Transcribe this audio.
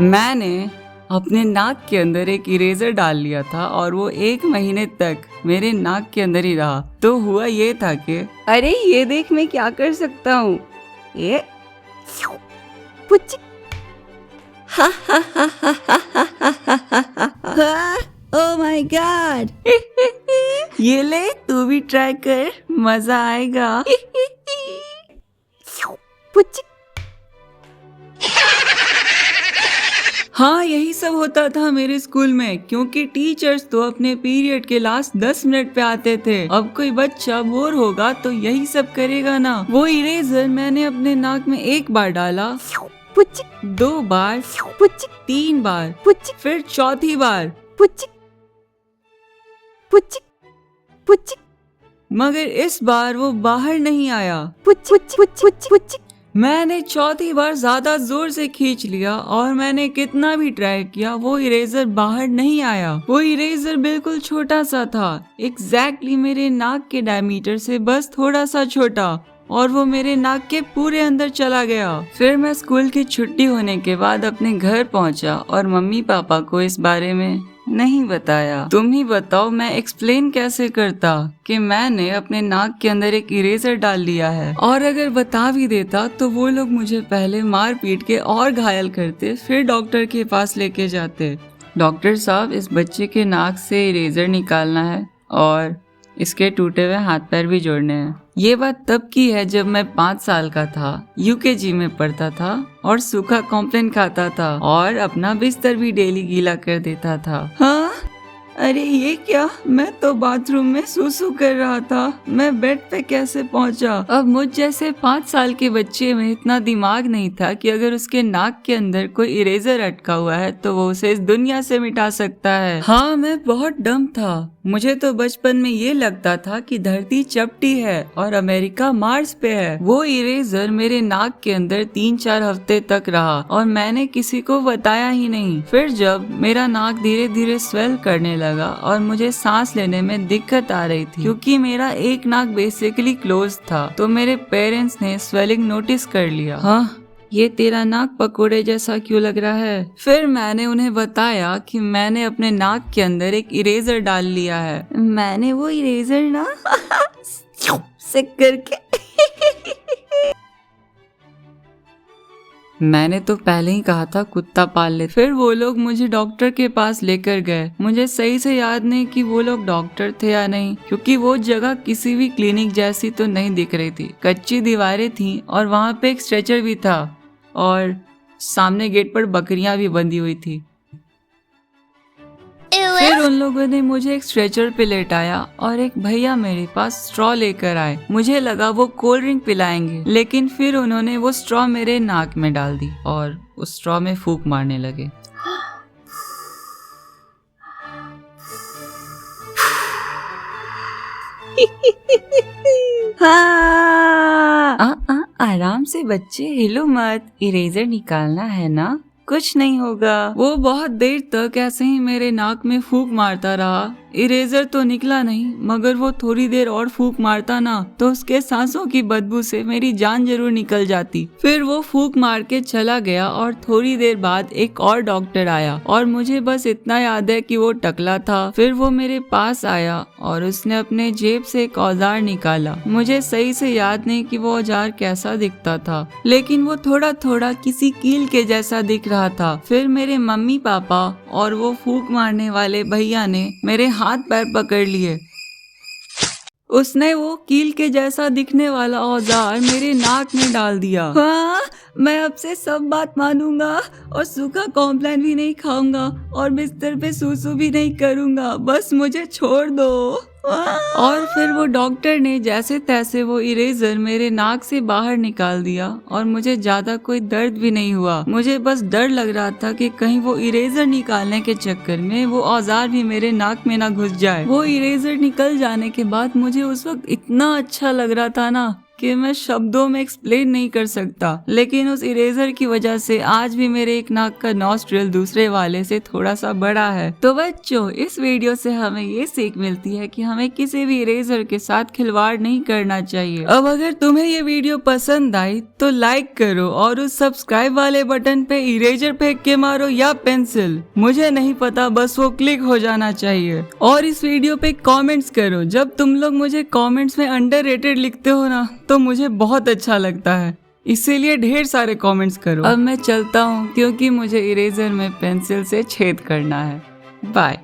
मैंने अपने नाक के अंदर एक इरेजर डाल लिया था और वो 1 महीने तक मेरे नाक के अंदर ही रहा। तो हुआ ये था कि अरे ये देख मैं क्या कर सकता हूँ, ये पुच्ची। Oh my God. ये ले तू भी ट्राई कर, मजा आएगा। पुच्ची। हाँ, यही सब होता था मेरे स्कूल में, क्योंकि टीचर्स तो अपने पीरियड के लास्ट 10 मिनट पे आते थे। अब कोई बच्चा बोर होगा तो यही सब करेगा ना। वो इरेजर मैंने अपने नाक में 1 बार डाला, 2 बार, 3 बार, फिर 4थी बार, मगर इस बार वो बाहर नहीं आया। मैंने 4थी बार ज्यादा जोर से खींच लिया और मैंने कितना भी ट्राई किया, वो इरेजर बाहर नहीं आया। वो इरेजर बिल्कुल छोटा सा था, एग्जैक्टली मेरे नाक के डायमीटर से बस थोड़ा सा छोटा, और वो मेरे नाक के पूरे अंदर चला गया। फिर मैं स्कूल की छुट्टी होने के बाद अपने घर पहुंचा और मम्मी पापा को इस बारे में नहीं बताया। तुम ही बताओ मैं एक्सप्लेन कैसे करता कि मैंने अपने नाक के अंदर एक इरेजर डाल लिया है। और अगर बता भी देता तो वो लोग मुझे पहले मार पीट के और घायल करते, फिर डॉक्टर के पास लेके जाते। डॉक्टर साहब, इस बच्चे के नाक से इरेजर निकालना है और इसके टूटे हुए हाथ पैर भी जोड़ने हैं। ये बात तब की है जब मैं 5 साल का था, यूकेजी में पढ़ता था और सूखा कॉम्प्लेन खाता था और अपना बिस्तर भी डेली गीला कर देता था। हाँ, अरे ये क्या, मैं तो बाथरूम में सूसू कर रहा था, मैं बेड पे कैसे पहुंचा? अब मुझ जैसे 5 साल के बच्चे में इतना दिमाग नहीं था कि अगर उसके नाक के अंदर कोई इरेजर अटका हुआ है तो वो उसे इस दुनिया से मिटा सकता है। हाँ, मैं बहुत डम था। मुझे तो बचपन में ये लगता था कि धरती चपटी है और अमेरिका मार्स पे है। वो इरेजर मेरे नाक के अंदर 3-4 हफ्ते तक रहा और मैंने किसी को बताया ही नहीं। फिर जब मेरा नाक धीरे धीरे स्वेल करने लगा और मुझे सांस लेने में दिक्कत आ रही थी, क्योंकि मेरा एक नाक बेसिकली क्लोज था, तो मेरे पेरेंट्स ने स्वेलिंग नोटिस कर लिया। हाँ, ये तेरा नाक पकोड़े जैसा क्यों लग रहा है? फिर मैंने उन्हें बताया कि मैंने अपने नाक के अंदर एक इरेजर डाल लिया है। मैंने वो इरेजर ना से करके मैंने तो पहले ही कहा था कुत्ता पाल ले। फिर वो लोग मुझे डॉक्टर के पास लेकर गए। मुझे सही से याद नहीं कि वो लोग डॉक्टर थे या नहीं, क्योंकि वो जगह किसी भी क्लिनिक जैसी तो नहीं दिख रही थी। कच्ची दीवारें थी और वहाँ पे एक स्ट्रेचर भी था और सामने गेट पर बकरियां भी बंधी हुई थी। फिर उन लोगों ने मुझे एक स्ट्रेचर पे लेटाया और एक भैया मेरे पास स्ट्रॉ लेकर आए। मुझे लगा वो कोल्ड ड्रिंक पिलाएंगे, लेकिन फिर उन्होंने वो स्ट्रॉ मेरे नाक में डाल दी और उस स्ट्रॉ में फूंक मारने लगे। आराम से बच्चे, हिलो मत, इरेजर निकालना है ना, कुछ नहीं होगा। वो बहुत देर तक ऐसे ही मेरे नाक में फूंक मारता रहा। इरेजर तो निकला नहीं, मगर वो थोड़ी देर और फूंक मारता ना तो उसके सांसों की बदबू से मेरी जान जरूर निकल जाती। फिर वो फूंक मार के चला गया और थोड़ी देर बाद एक और डॉक्टर आया और मुझे बस इतना याद है कि वो टकला था। फिर वो मेरे पास आया और उसने अपने जेब से एक औजार निकाला। मुझे सही से याद नहीं कि वो औजार कैसा दिखता था, लेकिन वो थोड़ा थोड़ा किसी कील के जैसा दिख रहा था। फिर मेरे मम्मी पापा और वो फूंक मारने वाले भैया ने मेरे हाथ पैर पकड़ लिए। उसने वो कील के जैसा दिखने वाला औजार मेरे नाक में डाल दिया। हाँ, मैं अब से सब बात मानूंगा और सूखा कॉम्प्लेन भी नहीं खाऊंगा और बिस्तर पे सूसू भी नहीं करूंगा, बस मुझे छोड़ दो। और फिर वो डॉक्टर ने जैसे तैसे वो इरेजर मेरे नाक से बाहर निकाल दिया और मुझे ज्यादा कोई दर्द भी नहीं हुआ। मुझे बस डर लग रहा था कि कहीं वो इरेजर निकालने के चक्कर में वो औजार भी मेरे नाक में ना घुस जाए। वो इरेजर निकल जाने के बाद मुझे उस वक्त इतना अच्छा लग रहा था ना कि मैं शब्दों में एक्सप्लेन नहीं कर सकता। लेकिन उस इरेजर की वजह से आज भी मेरे एक नाक का नॉस्ट्रिल दूसरे वाले से थोड़ा सा बड़ा है। तो बच्चों, इस वीडियो से हमें ये सीख मिलती है कि हमें किसी भी इरेजर के साथ खिलवाड़ नहीं करना चाहिए। अब अगर तुम्हें ये वीडियो पसंद आई तो लाइक करो और उस सब्सक्राइब वाले बटन पे इरेजर फेंक के मारो या पेंसिल, मुझे नहीं पता, बस वो क्लिक हो जाना चाहिए। और इस वीडियो पे कमेंट्स करो। जब तुम लोग मुझे कमेंट्स में अंडररेटेड लिखते हो ना तो मुझे बहुत अच्छा लगता है, इसीलिए ढेर सारे कमेंट्स करो। अब मैं चलता हूँ क्योंकि मुझे इरेजर में पेंसिल से छेद करना है। बाय।